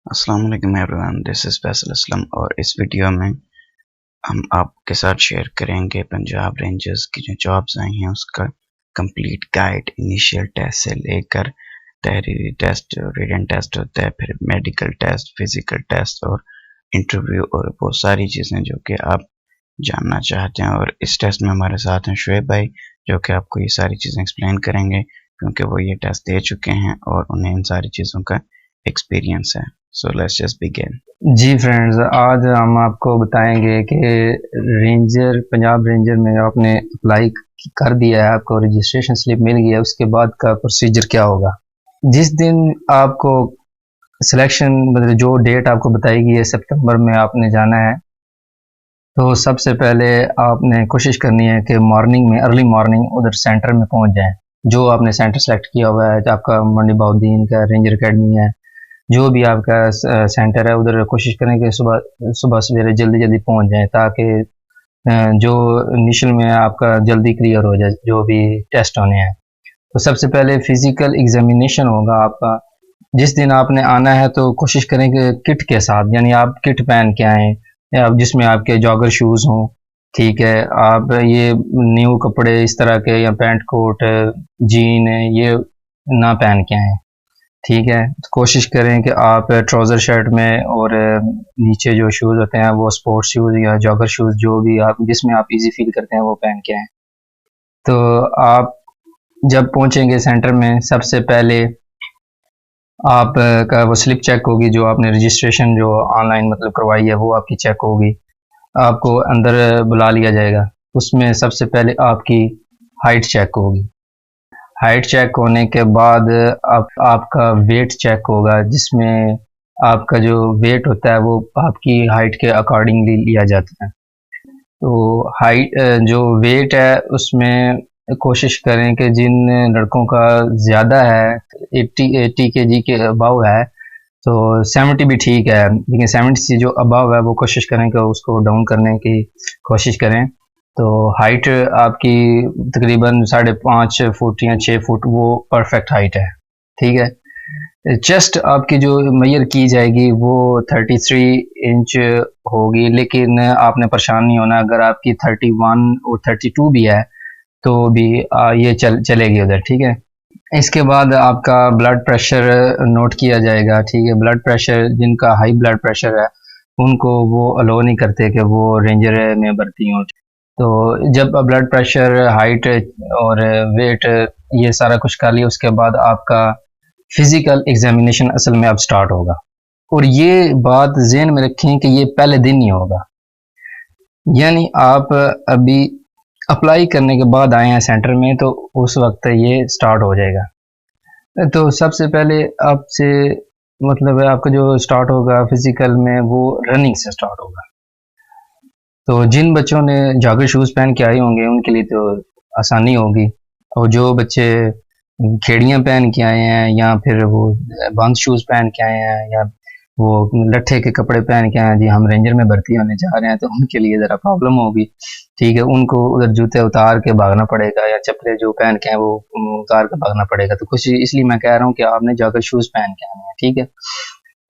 अस्सलाम वालेकुम everyone, this is Faisal Aslam और इस वीडियो में हम आपके साथ शेयर करेंगे पंजाब रेंजर्स की जो जॉब्स आई हैं उसका कंप्लीट गाइड। इनिशियल टेस्ट से लेकर तहरीरी टेस्ट, रिटन टेस्ट होता है, फिर मेडिकल टेस्ट, फिज़िकल टेस्ट और इंटरव्यू और वो सारी चीज़ें जो कि आप जानना चाहते हैं। और इस टेस्ट में हमारे साथ हैं शुएब भाई जो कि आपको ये सारी चीज़ें एक्सप्लेन करेंगे क्योंकि वो ये टेस्ट दे चुके हैं और उन्हें इन सारी चीज़ों का एक्सपीरियंस है। So let's just begin. जी फ्रेंड्स, आज हम आपको बताएंगे कि पंजाब रेंजर में आपने अप्लाई कर दिया है, आपको रजिस्ट्रेशन स्लिप मिल गया है, उसके बाद का प्रोसीजर क्या होगा। जिस दिन आपको सिलेक्शन मतलब जो डेट आपको बताई गई है सितंबर में आपने जाना है, तो सबसे पहले आपने कोशिश करनी है कि मॉर्निंग में, अर्ली मॉर्निंग उधर सेंटर में पहुंच जाएं। जो आपने सेंटर सेलेक्ट किया हुआ है, आपका मंडी बहाउद्दीन का रेंजर अकेडमी है, जो भी आपका सेंटर है, उधर कोशिश करें कि सुबह सवेरे जल्दी जल्दी पहुंच जाएं ताकि जो इनिशियल में आपका जल्दी क्लियर हो जाए जो भी टेस्ट होने हैं। तो सबसे पहले फिजिकल एग्जामिनेशन होगा आपका। जिस दिन आपने आना है तो कोशिश करें कि किट के साथ, यानी आप किट पहन के आएँ जिसमें आपके जॉगर शूज़ हों। ठीक है, आप ये न्यू कपड़े इस तरह के या पैंट कोट जीन ये ना पहन के आएँ। ठीक है, तो कोशिश करें कि आप ट्राउज़र शर्ट में और नीचे जो शूज़ होते हैं वो स्पोर्ट्स शूज़ या जॉगर शूज़ जो भी आप जिसमें आप इजी फील करते हैं वो पहन के आएँ। तो आप जब पहुंचेंगे सेंटर में, सबसे पहले आप का वो स्लिप चेक होगी, जो आपने रजिस्ट्रेशन जो ऑनलाइन मतलब करवाई है वो आपकी चेक होगी। आपको अंदर बुला लिया जाएगा, उसमें सबसे पहले आपकी हाइट चेक होगी। हाइट चेक होने के बाद आपका वेट चेक होगा, जिसमें आपका जो वेट होता है वो आपकी हाइट के अकॉर्डिंगली लिया जाता है। तो हाइट जो वेट है उसमें कोशिश करें कि जिन लड़कों का ज़्यादा है, 80 केजी के अबव है, तो 70 भी ठीक है, लेकिन 70 से जो अबव है वो कोशिश करें कि उसको डाउन करने की कोशिश करें। तो हाइट आपकी तकरीबन 5.5 फुट या 6 फुट वो परफेक्ट हाइट है। ठीक है, चेस्ट आपकी जो मेजर की जाएगी वो 33 इंच होगी, लेकिन आपने परेशान नहीं होना। अगर आपकी 31 और 32 भी है तो भी ये चलेगी उधर। ठीक है, इसके बाद आपका ब्लड प्रेशर नोट किया जाएगा। ठीक है, ब्लड प्रेशर जिनका हाई ब्लड प्रेशर है उनको वो अलो नहीं करते कि वो रेंजर में भर्ती हों। तो जब ब्लड प्रेशर, हाइट और वेट ये सारा कुछ कर लिया, उसके बाद आपका फिजिकल एग्जामिनेशन असल में अब स्टार्ट होगा। और ये बात ज़हन में रखें कि ये पहले दिन ही होगा, यानी आप अभी अप्लाई करने के बाद आए हैं सेंटर में तो उस वक्त ये स्टार्ट हो जाएगा। तो सबसे पहले आपसे मतलब है आपका जो स्टार्ट होगा फिजिकल में वो रनिंग से स्टार्ट होगा। तो जिन बच्चों ने जॉगर शूज़ पहन के आए होंगे उनके लिए तो आसानी होगी, और जो बच्चे खेड़ियाँ पहन के आए हैं या फिर वो बंद शूज़ पहन के आए हैं या वो लट्ठे के कपड़े पहन के आए हैं, जी हम रेंजर में भर्ती होने जा रहे हैं, तो उनके लिए ज़रा प्रॉब्लम होगी। ठीक है, उनको उधर जूते उतार के भागना पड़ेगा या चप्पलें जो पहन के हैं वो उतार के भागना पड़ेगा। तो कुछ इसलिए मैं कह रहा हूँ कि आपने जॉगर शूज़ पहन के आने हैं। ठीक है,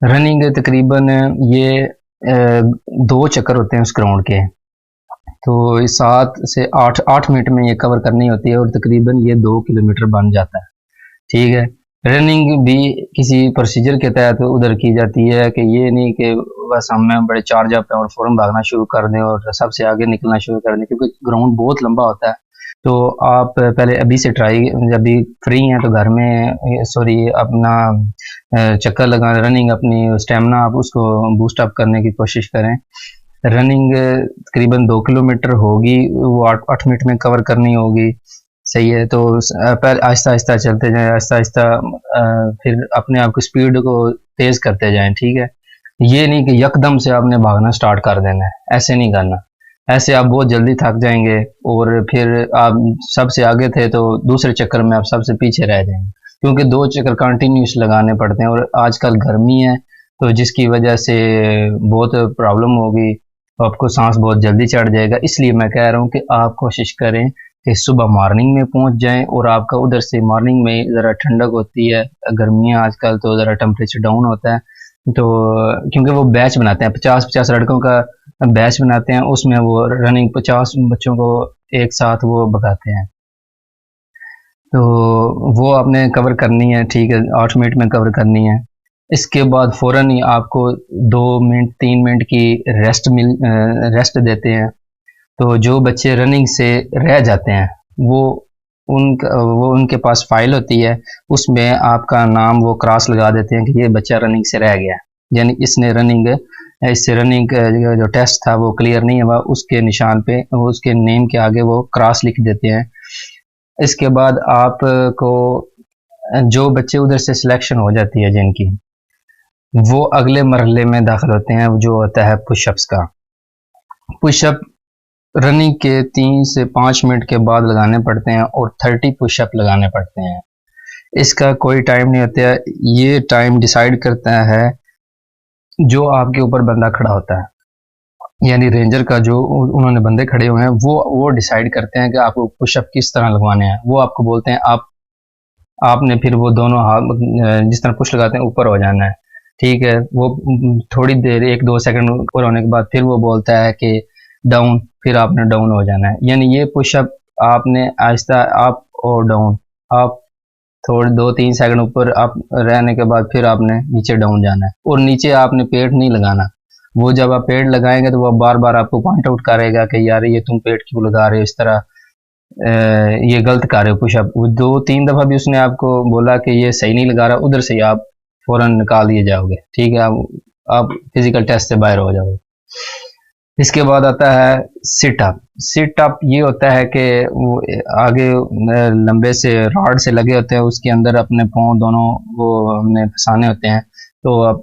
रनिंग तकरीबन ये 2 चक्कर होते हैं उस ग्राउंड के, तो 7 से 8 मिनट में ये कवर करनी होती है और तकरीबन ये 2 किलोमीटर बन जाता है। ठीक है, रनिंग भी किसी प्रोसीजर के तहत उधर की जाती है कि ये नहीं कि बस हमें बड़े चार्ज अप हैं और फ़ौरन भागना शुरू कर दें और सबसे आगे निकलना शुरू कर दें, क्योंकि ग्राउंड बहुत लंबा होता है। तो आप पहले अभी से ट्राई, जब भी फ्री हैं तो घर में सॉरी अपना चक्कर लगा रनिंग, अपनी स्टेमिना आप उसको बूस्ट अप करने की कोशिश करें। रनिंग तकरीबन 2 किलोमीटर होगी, वो 8 मिनट में कवर करनी होगी। सही है, तो पहले आहिस्ता आहिस्ता चलते जाएं, आहिस्ता आहिस्ता फिर अपने आप की स्पीड को तेज़ करते जाएं। ठीक है, ये नहीं कि यकदम से आपने भागना स्टार्ट कर देना है, ऐसे नहीं करना। ऐसे आप बहुत जल्दी थक जाएंगे और फिर आप सबसे आगे थे तो दूसरे चक्कर में आप सबसे पीछे रह जाएंगे, क्योंकि 2 चक्कर कंटिन्यूस लगाने पड़ते हैं और आजकल गर्मी है तो जिसकी वजह से बहुत प्रॉब्लम होगी, आपको सांस बहुत जल्दी चढ़ जाएगा। इसलिए मैं कह रहा हूँ कि आप कोशिश करें कि सुबह मॉर्निंग में पहुंच जाएं और आपका उधर से मॉर्निंग में ज़रा ठंडक होती है, गर्मियाँ आजकल तो ज़रा टेम्परेचर डाउन होता है, तो क्योंकि वो बैच बनाते हैं, 50-50 लड़कों का बैच बनाते हैं, उसमें वो रनिंग 50 बच्चों को एक साथ वो भगाते हैं। तो वो आपने कवर करनी है, ठीक है, 8 मिनट में कवर करनी है। इसके बाद फ़ौरन ही आपको 2 मिनट 3 मिनट की रेस्ट देते हैं। तो जो बच्चे रनिंग से रह जाते हैं वो वो उनके पास फाइल होती है, उसमें आपका नाम वो क्रॉस लगा देते हैं कि ये बच्चा रनिंग से रह गया, यानी इससे रनिंग जो टेस्ट था वो क्लियर नहीं हुआ, उसके निशान पे उसके नेम के आगे वो क्रॉस लिख देते हैं। इसके बाद आपको जो बच्चे उधर से सिलेक्शन हो जाती है जिनकी, वो अगले मरहले में दाखिल होते हैं, जो होता है पुशअप्स का। पुशअप रनिंग के 3 से 5 मिनट के बाद लगाने पड़ते हैं और 30 पुशअप लगाने पड़ते हैं। इसका कोई टाइम नहीं होता है, ये टाइम डिसाइड करता है जो आपके ऊपर बंदा खड़ा होता है, यानी रेंजर का जो उन्होंने बंदे खड़े हुए हैं वो डिसाइड करते हैं कि आपको पुशअप किस तरह लगवाने हैं। वो आपको बोलते हैं आपने फिर वो दोनों हाथ जिस तरह पुश लगाते हैं ऊपर हो जाना है, ठीक है। वो थोड़ी देर 1-2 सेकंड ऊपर होने के बाद फिर वो बोलता है कि डाउन, फिर आपने डाउन हो जाना है। यानी ये पुशअप आपने आहिस्ता अप और डाउन, आप थोड़े 2-3 सेकंड ऊपर अप रहने के बाद फिर आपने नीचे डाउन जाना है, और नीचे आपने पेट नहीं लगाना। वो जब आप पेट लगाएंगे तो वो बार बार आपको पॉइंट आउट करेगा कि यार ये तुम पेट क्यों लगा रहे हो, इस तरह ये गलत कर रहे हो पुशअप। 2-3 दफ़ा भी उसने आपको बोला कि ये सही नहीं लगा रहा, उधर से ही आप फ़ौरन निकाल दिए जाओगे, ठीक है, आप फिजिकल टेस्ट से बाहर हो जाओगे। इसके बाद आता है सिट अप। सिट अप ये होता है कि वो आगे लंबे से रॉड से लगे होते हैं, उसके अंदर अपने पाँव दोनों वो हमने फंसाने होते हैं। तो अब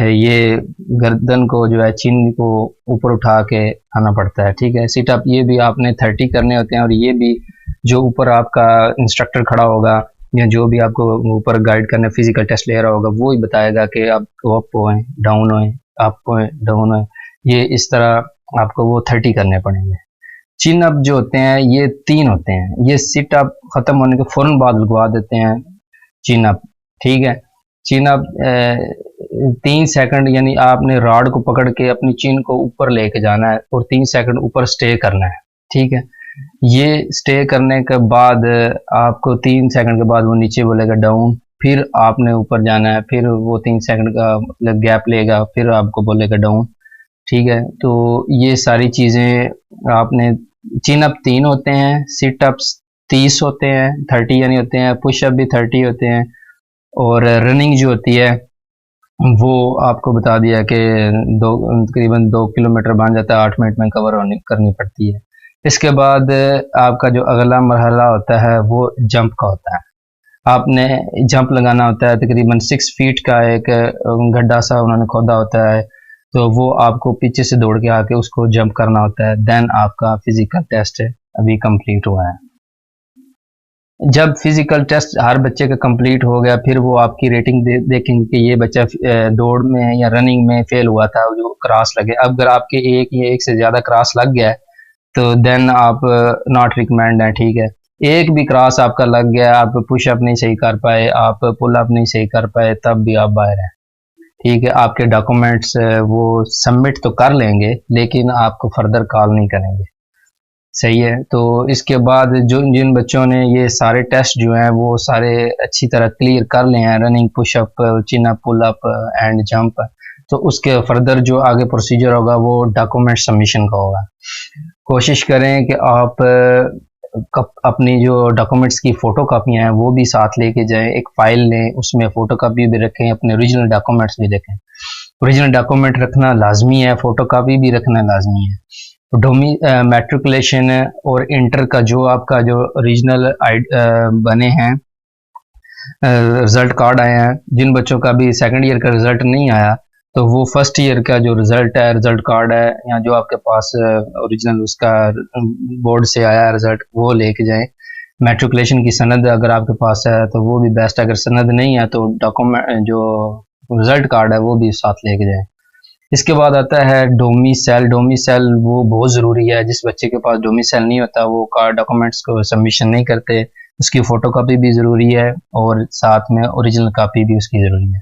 ये गर्दन को जो है चिन को ऊपर उठा के आना पड़ता है, ठीक है। सिटअप ये भी आपने 30 करने होते हैं, और ये भी जो ऊपर आपका इंस्ट्रक्टर खड़ा होगा या जो भी आपको ऊपर गाइड करने फिजिकल टेस्ट ले रहा होगा वो ही बताएगा कि आप अप होएं, डाउन होएं, अप होएं, डाउन होएं। ये इस तरह आपको वो 30 करने पड़ेंगे। चिन अप जो होते हैं ये 3 होते हैं, ये सिट अप खत्म होने के फौरन बाद लगवा देते हैं चिन अप, ठीक है। चिन अप 3 सेकंड, यानी आपने रॉड को पकड़ के अपनी चिन को ऊपर लेके जाना है और 3 सेकंड ऊपर स्टे करना है, ठीक है। ये स्टे करने के बाद आपको 3 सेकंड के बाद वो नीचे बोलेगा डाउन, फिर आपने ऊपर जाना है, फिर वो 3 सेकंड का मतलब गैप लेगा, फिर आपको बोलेगा डाउन, ठीक है। तो ये सारी चीज़ें आपने, चिन अप 3 होते हैं, सिट अप्स 30 होते हैं, 30 यानी होते हैं, पुशअप भी 30 होते हैं, और रनिंग जो होती है वो आपको बता दिया कि तकरीबन 2 किलोमीटर बन जाता है, 8 मिनट में कवर करनी पड़ती है। इसके बाद आपका जो अगला मरहला होता है वो जंप का होता है। आपने जंप लगाना होता है, तकरीबन 6 फीट का एक गड्ढा सा उन्होंने खोदा होता है, तो वो आपको पीछे से दौड़ के आके उसको जंप करना होता है। देन आपका फिजिकल टेस्ट अभी कंप्लीट हुआ है। जब फिजिकल टेस्ट हर बच्चे का कंप्लीट हो गया, फिर वो आपकी रेटिंग देखेंगे कि ये बच्चा दौड़ में या रनिंग में फेल हुआ था, जो क्रॉस लगे। अब अगर आपके एक या एक से ज़्यादा क्रॉस लग गया है तो देन आप नॉट रिकमेंड है, ठीक है। एक भी क्रॉस आपका लग गया, आप पुशअप नहीं सही कर पाए, आप पुल अप नहीं सही कर पाए, तब भी आप बाहर हैं, ठीक है। आपके डॉक्यूमेंट्स वो सबमिट तो कर लेंगे लेकिन आपको फर्दर कॉल नहीं करेंगे, सही है। तो इसके बाद जिन बच्चों ने ये सारे टेस्ट जो हैं वो सारे अच्छी तरह क्लियर कर लिए हैं, running, pushup, chin up, pull up and jump, तो उसके फर्दर जो आगे प्रोसीजर होगा वो डॉक्यूमेंट सबमिशन का होगा। कोशिश करें कि आप अपनी जो डॉक्यूमेंट्स की फ़ोटो कापियाँ हैं वो भी साथ लेके जाएं, एक फ़ाइल लें, उसमें फ़ोटो कापी भी रखें, अपने ओरिजिनल डॉक्यूमेंट्स भी रखें। ओरिजिनल डॉक्यूमेंट रखना लाजमी है, फ़ोटो कापी भी रखना लाजमी है। मैट्रिकुलेशन और इंटर का जो आपका जो ओरिजिनल बने हैं, रिज़ल्ट कार्ड आए हैं, जिन बच्चों का भी सेकंड ईयर का रिज़ल्ट नहीं आया तो वो फर्स्ट ईयर का जो रिज़ल्ट है, रिज़ल्ट कार्ड है, या जो आपके पास ओरिजिनल उसका बोर्ड से आया रिज़ल्ट, वो लेके जाएं। मैट्रिकुलेशन की सनद अगर आपके पास है तो वो भी बेस्ट है, अगर सनद नहीं है तो डॉक्यूमेंट जो रिज़ल्ट कार्ड है वो भी साथ लेके जाएं। इसके बाद आता है डोमिसाइल। डोमिसाइल वो बहुत ज़रूरी है, जिस बच्चे के पास डोमिसाइल नहीं होता वो कार्ड डॉक्यूमेंट्स को सबमिशन नहीं करते, उसकी फ़ोटोकॉपी भी ज़रूरी है और साथ में ओरिजिनल कापी भी उसकी ज़रूरी है।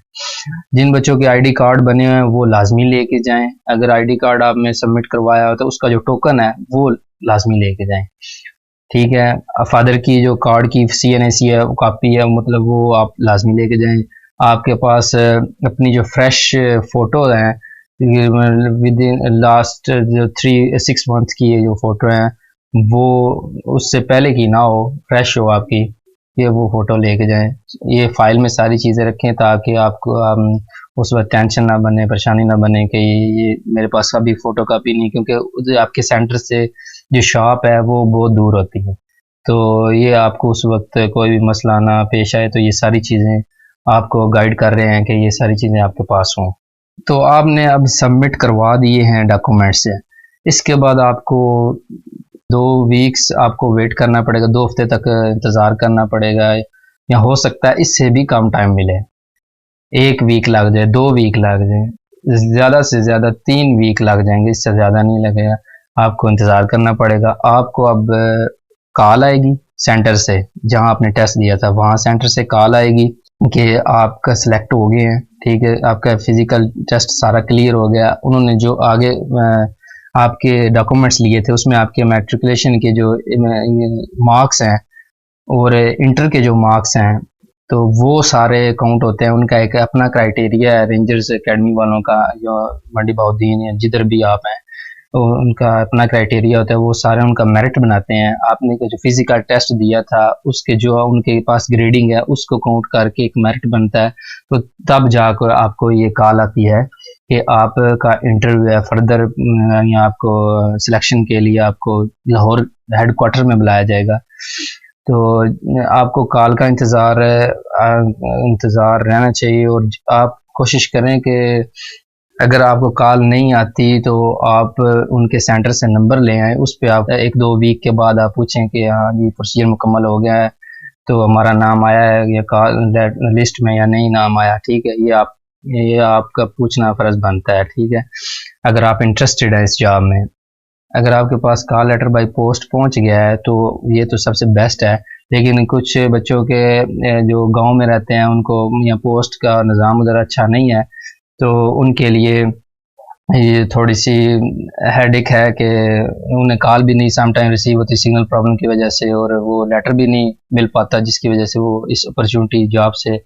जिन बच्चों के आईडी कार्ड बने हुए हैं वो लाजमी लेके जाएं। अगर आईडी कार्ड आपने सबमिट करवाया हो तो उसका जो टोकन है वो लाजमी लेके जाएं, ठीक है। फादर की जो कार्ड की CNAC है वो कापी है, मतलब वो आप लाजमी लेके जाएं। आपके पास अपनी जो फ्रेश फ़ोटो हैं विद इन लास्ट जो 3-6 मंथ की जो फ़ोटो हैं वो उससे पहले की ना हो, फ्रेश हो आपकी, ये वो फ़ोटो लेके जाएं। ये फ़ाइल में सारी चीज़ें रखें ताकि आपको उस वक्त टेंशन ना बने, परेशानी ना बने कि ये मेरे पास अभी फ़ोटो कापी नहीं, क्योंकि आपके सेंटर से जो शॉप है वो बहुत दूर होती है। तो ये आपको उस वक्त कोई भी मसला ना पेश आए, तो ये सारी चीज़ें आपको गाइड कर रहे हैं कि ये सारी चीज़ें आपके पास हों। तो आपने अब सबमिट करवा दिए हैं डॉक्यूमेंट्स से, इसके बाद आपको 2 वीक्स आपको वेट करना पड़ेगा, 2 हफ्ते तक इंतज़ार करना पड़ेगा, या हो सकता है इससे भी कम टाइम मिले, 1 वीक लग जाए, 2 वीक लग जाए, ज़्यादा से ज़्यादा 3 वीक लग जाएंगे, इससे ज़्यादा नहीं लगेगा। आपको इंतज़ार करना पड़ेगा। आपको अब कॉल आएगी सेंटर से, जहां आपने टेस्ट दिया था वहां सेंटर से कॉल आएगी कि आपका सिलेक्ट हो गए हैं, ठीक है, आपका फिजिकल टेस्ट सारा क्लियर हो गया। उन्होंने जो आगे आपके डॉक्यूमेंट्स लिए थे उसमें आपके मैट्रिकुलेशन के जो मार्क्स हैं और इंटर के जो मार्क्स हैं तो वो सारे काउंट होते हैं। उनका एक अपना क्राइटेरिया है रेंजर्स एकेडमी वालों का, जो मंडी बहाउद्दीन या जिधर भी आप हैं, तो उनका अपना क्राइटेरिया होता है, वो सारे उनका मेरिट बनाते हैं। आपने जो फिजिकल टेस्ट दिया था उसके जो उनके पास ग्रेडिंग है उसको काउंट करके एक मेरिट बनता है। तो तब जाकर आपको ये कॉल आती है कि आपका इंटरव्यू है फर्दर, या आपको सिलेक्शन के लिए आपको लाहौर हेडक्वार्टर में बुलाया जाएगा। तो आपको कॉल का इंतज़ार रहना चाहिए, और आप कोशिश करें कि अगर आपको कॉल नहीं आती तो आप उनके सेंटर से नंबर ले आएँ, उस पर आप 1-2 वीक के बाद आप पूछें कि हाँ जी प्रोसीजर मुकम्मल हो गया है, तो हमारा नाम आया है या कॉल लिस्ट में या नहीं नाम आया, ठीक है। ये आपका पूछना फ़र्ज़ बनता है, ठीक है, अगर आप इंटरेस्टेड हैं इस जॉब में। अगर आपके पास कॉल लेटर बाय पोस्ट पहुंच गया है तो ये तो सबसे बेस्ट है, लेकिन कुछ बच्चों के जो गांव में रहते हैं उनको या पोस्ट का निज़ाम उधर अच्छा नहीं है, तो उनके लिए ये थोड़ी सी हेडेक है कि उन्हें कॉल भी नहीं समटाइम रिसीव होती सिग्नल प्रॉब्लम की वजह से, और वो लेटर भी नहीं मिल पाता, जिसकी वजह से वो इस अपॉर्चुनिटी जॉब से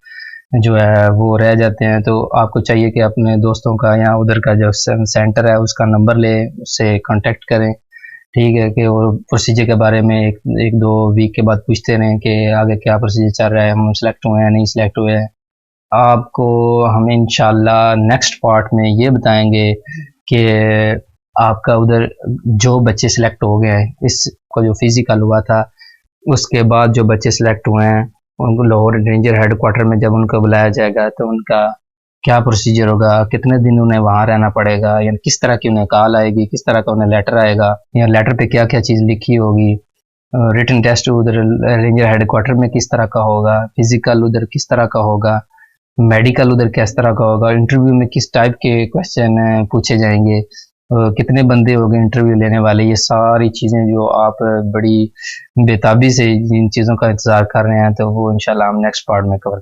जो है वो रह जाते हैं। तो आपको चाहिए कि अपने दोस्तों का या उधर का जो सेंटर है उसका नंबर ले, उससे कांटेक्ट करें, ठीक है, कि वो प्रोसीजर के बारे में 1-2 वीक के बाद पूछते रहें कि आगे क्या प्रोसीजर चल रहा है, हम सिलेक्ट हुए हैं नहीं सिलेक्ट हुए हैं। आपको हम इंशाल्लाह नेक्स्ट पार्ट में ये बताएंगे कि आपका उधर जो बच्चे सिलेक्ट हो गए हैं, इसको जो फिजिकल हुआ था उसके बाद जो बच्चे सिलेक्ट हुए हैं उनको लाहौर रेंजर हेडक्वार्टर में जब उनको बुलाया जाएगा तो उनका क्या प्रोसीजर होगा, कितने दिन उन्हें वहाँ रहना पड़ेगा, या किस तरह की उन्हें कॉल आएगी, किस तरह का उन्हें लेटर आएगा, या लेटर पे क्या क्या चीज़ लिखी होगी, रिटन टेस्ट उधर रेंजर हेडक्वार्टर में किस तरह का होगा, फिजिकल उधर किस तरह का होगा, मेडिकल उधर किस तरह का होगा, इंटरव्यू में किस टाइप के क्वेश्चन पूछे जाएंगे, कितने बंदे होंगे इंटरव्यू लेने वाले, ये सारी चीज़ें जो आप बड़ी बेताबी से इन चीज़ों का इंतज़ार कर रहे हैं, तो वो इंशाल्लाह हम नेक्स्ट पार्ट में कवर